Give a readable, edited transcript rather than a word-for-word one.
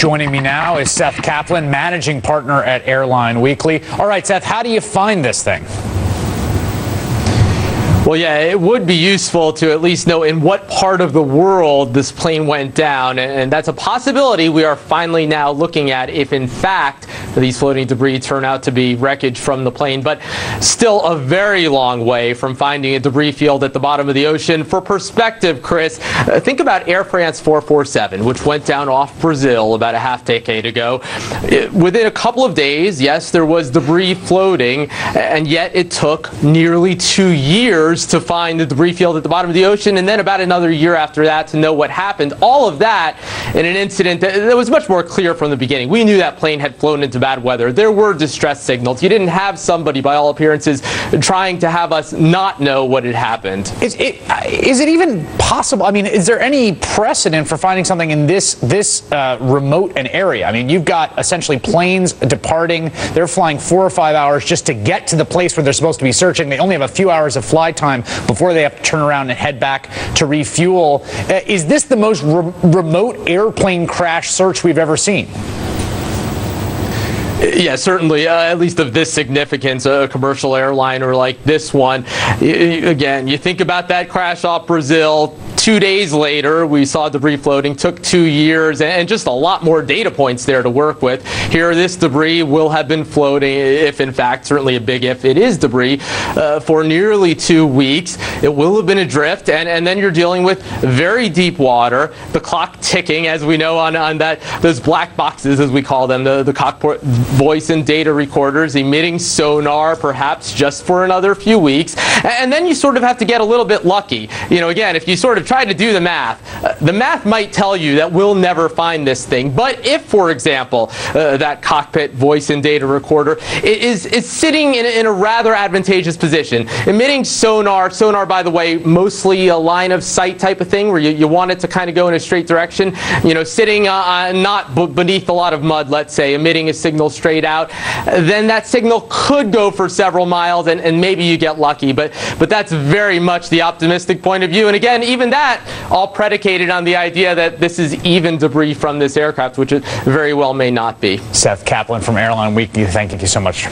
Joining me now is Seth Kaplan, managing partner at Airline Weekly. All right, Seth, how do you find this thing? Well, yeah, it would be useful to at least know in what part of the world this plane went down, and that's a possibility we are finally now looking at if, in fact, these floating debris turn out to be wreckage from the plane. But still a very long way from finding a debris field at the bottom of the ocean. For perspective, Chris, think about Air France 447, which went down off Brazil about a half-decade ago. Within a couple of days, yes, there was debris floating, and yet it took nearly 2 years to find the debris field at the bottom of the ocean, and then about another year after that to know what happened. All of that in an incident that was much more clear from the beginning. We knew that plane had flown into bad weather. There were distress signals. You didn't have somebody, by all appearances, trying to have us not know what had happened. Is it even possible? I mean, is there any precedent for finding something in this remote an area? I mean, you've got essentially planes departing. They're flying 4 or 5 hours just to get to the place where they're supposed to be searching. They only have a few hours of flight time before they have to turn around and head back to refuel. Is this the most remote airplane crash search we've ever seen? Yeah, certainly, at least of this significance, a commercial airliner like this one. Again, you think about that crash off Brazil. 2 days later, we saw debris floating, took 2 years, and just a lot more data points there to work with. Here, this debris will have been floating, if in fact, certainly a big if, it is debris, for nearly 2 weeks. It will have been adrift, and then you're dealing with very deep water, the clock ticking, as we know on those black boxes, as we call them, the cockpit voice and data recorders, emitting sonar, perhaps just for another few weeks. And then you sort of have to get a little bit lucky. You know, again, if you sort of try to do the math might tell you that we'll never find this thing. But if, for example, that cockpit voice and data recorder is sitting in a rather advantageous position, emitting sonar, by the way, mostly a line of sight type of thing where you want it to kind of go in a straight direction, you know, sitting not beneath a lot of mud, let's say, emitting a signal straight out, then that signal could go for several miles, and maybe you get lucky. But that's very much the optimistic point of view. And again, even that all predicated on the idea that this is even debris from this aircraft, which it very well may not be. Seth Kaplan from Airline Weekly, thank you so much.